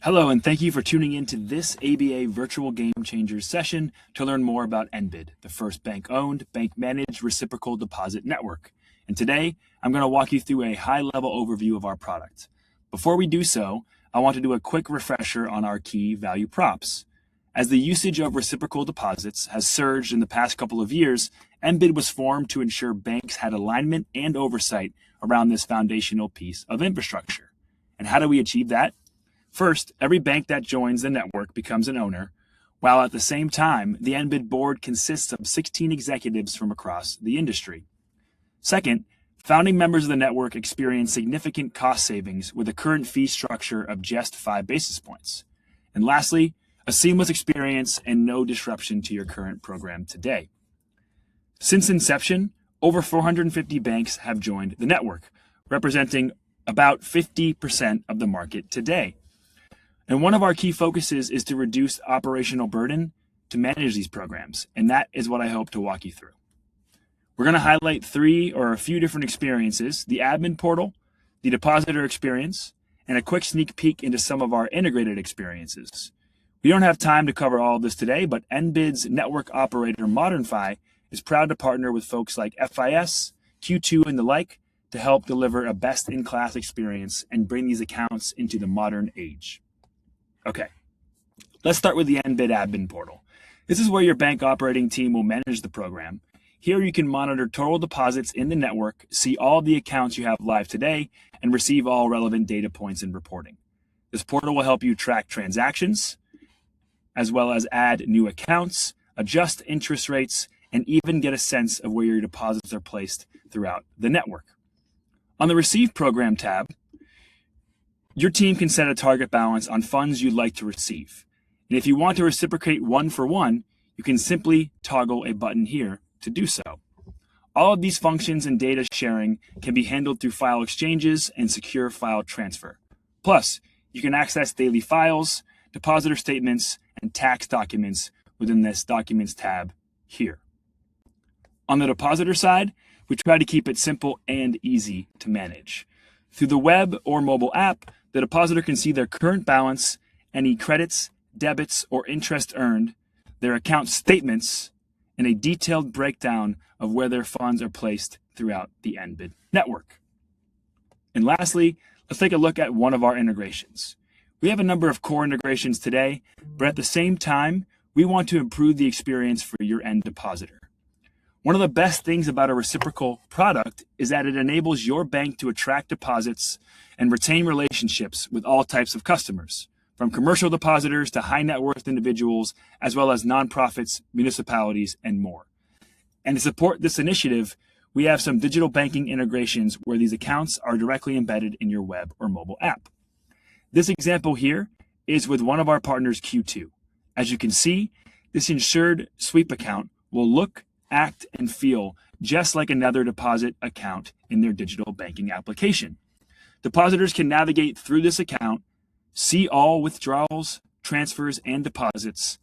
Hello, and thank you for tuning in to this ABA Virtual Game Changers session to learn more about NBID, the first bank-owned, bank-managed reciprocal deposit network. And today, I'm going to walk you through a high-level overview of our product. Before we do so, I want to do a quick refresher on our key value props. As the usage of reciprocal deposits has surged in the past couple of years, NBID was formed to ensure banks had alignment and oversight around this foundational piece of infrastructure. And how do we achieve that? First, every bank that joins the network becomes an owner, while at the same time, the NBID board consists of 16 executives from across the industry. Second, founding members of the network experience significant cost savings with a current fee structure of just 5 basis points. And lastly, a seamless experience and no disruption to your current program today. Since inception, over 450 banks have joined the network, representing about 50% of the market today. And one of our key focuses is to reduce operational burden to manage these programs, and that is what I hope to walk you through. We're going to highlight 3 or a few different experiences: the admin portal, the depositor experience, and a quick sneak peek into some of our integrated experiences. We don't have time to cover all of this today, but NBID's network operator ModernFi is proud to partner with folks like FIS, Q2, and the like to help deliver a best-in-class experience and bring these accounts into the modern age. Okay, let's start with the NBID admin portal. This is where your bank operating team will manage the program. Here you can monitor total deposits in the network, see all the accounts you have live today, and receive all relevant data points and reporting. This portal will help you track transactions, as well as add new accounts, adjust interest rates, and even get a sense of where your deposits are placed throughout the network. On the Receive Program tab, your team can set a target balance on funds you'd like to receive. And if you want to reciprocate 1-for-1, you can simply toggle a button here to do so. All of these functions and data sharing can be handled through file exchanges and secure file transfer. Plus, you can access daily files, depositor statements, and tax documents within this Documents tab here. On the depositor side, we try to keep it simple and easy to manage. Through the web or mobile app, the depositor can see their current balance, any credits, debits, or interest earned, their account statements, and a detailed breakdown of where their funds are placed throughout the NBID network. And lastly, let's take a look at one of our integrations. We have a number of core integrations today, but at the same time, we want to improve the experience for your end depositor. One of the best things about a reciprocal product is that it enables your bank to attract deposits and retain relationships with all types of customers, from commercial depositors to high net worth individuals, as well as nonprofits, municipalities, and more. And to support this initiative, we have some digital banking integrations where these accounts are directly embedded in your web or mobile app. This example here is with one of our partners, Q2. As you can see, this insured sweep account will look, act, and feel just like another deposit account in their digital banking application. Depositors can navigate through this account, see all withdrawals, transfers, and deposits,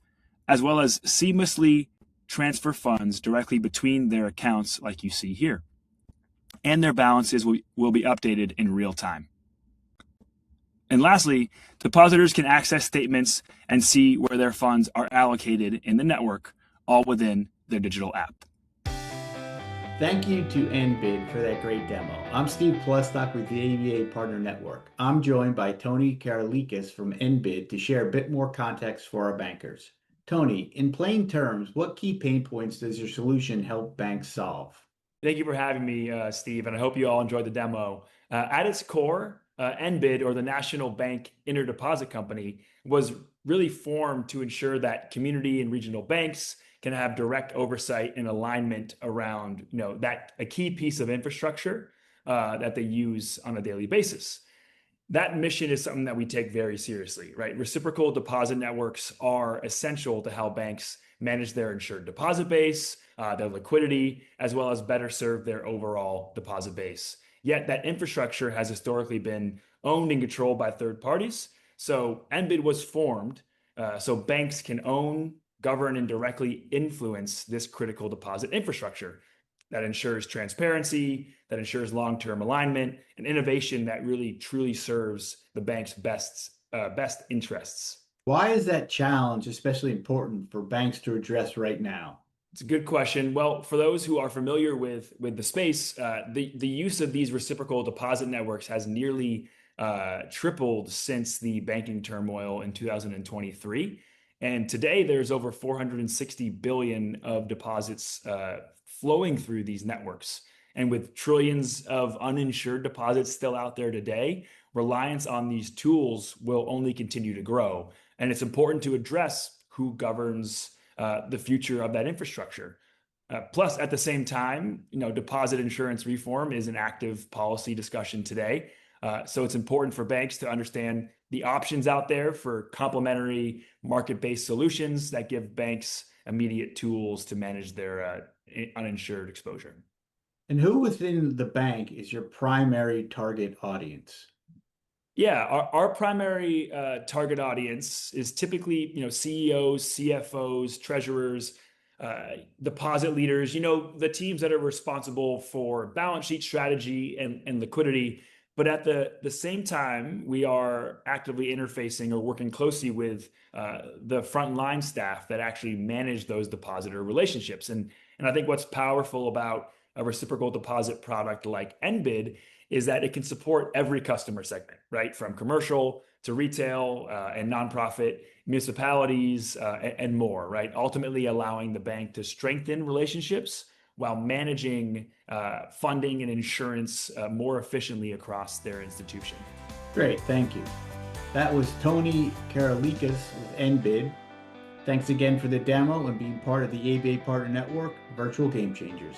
as well as seamlessly transfer funds directly between their accounts like you see here. And their balances will be updated in real time. And lastly, depositors can access statements and see where their funds are allocated in the network, all within their digital app. Thank you to NBID for that great demo. I'm Steve Plestock with the ABA Partner Network. I'm joined by Tony Karalikas from NBID to share a bit more context for our bankers. Tony, in plain terms, what key pain points does your solution help banks solve? Thank you for having me, Steve, and I hope you all enjoyed the demo. At its core, NBID, or the National Bank Interdeposit Company, was really formed to ensure that community and regional banks can have direct oversight and alignment around, that a key piece of infrastructure that they use on a daily basis. That mission is something that we take very seriously, right? Reciprocal deposit networks are essential to how banks manage their insured deposit base, their liquidity, as well as better serve their overall deposit base. Yet that infrastructure has historically been owned and controlled by third parties. So NBID was formed so banks can own, govern, and directly influence this critical deposit infrastructure that ensures transparency, that ensures long-term alignment, and innovation that really truly serves the bank's best best interests. Why is that challenge especially important for banks to address right now? It's a good question. Well, for those who are familiar with the space, the use of these reciprocal deposit networks has nearly tripled since the banking turmoil in 2023. And today, there's over 460 billion of deposits flowing through these networks. And with trillions of uninsured deposits still out there today, reliance on these tools will only continue to grow. And it's important to address who governs the future of that infrastructure. Plus, at the same time, deposit insurance reform is an active policy discussion today. So it's important for banks to understand the options out there for complementary market-based solutions that give banks immediate tools to manage their uninsured exposure. And who within the bank is your primary target audience? Yeah, our primary target audience is typically, CEOs, CFOs, treasurers, deposit leaders, the teams that are responsible for balance sheet strategy and liquidity. But at the same time, we are actively interfacing or working closely with the frontline staff that actually manage those depositor relationships. And I think what's powerful about a reciprocal deposit product like NBID is that it can support every customer segment, right? From commercial to retail and nonprofit, municipalities, and more, right? Ultimately allowing the bank to strengthen relationships while managing funding and insurance more efficiently across their institution. Great, thank you. That was Tony Karalikas with NBID. Thanks again for the demo and being part of the ABA Partner Network Virtual Game Changers.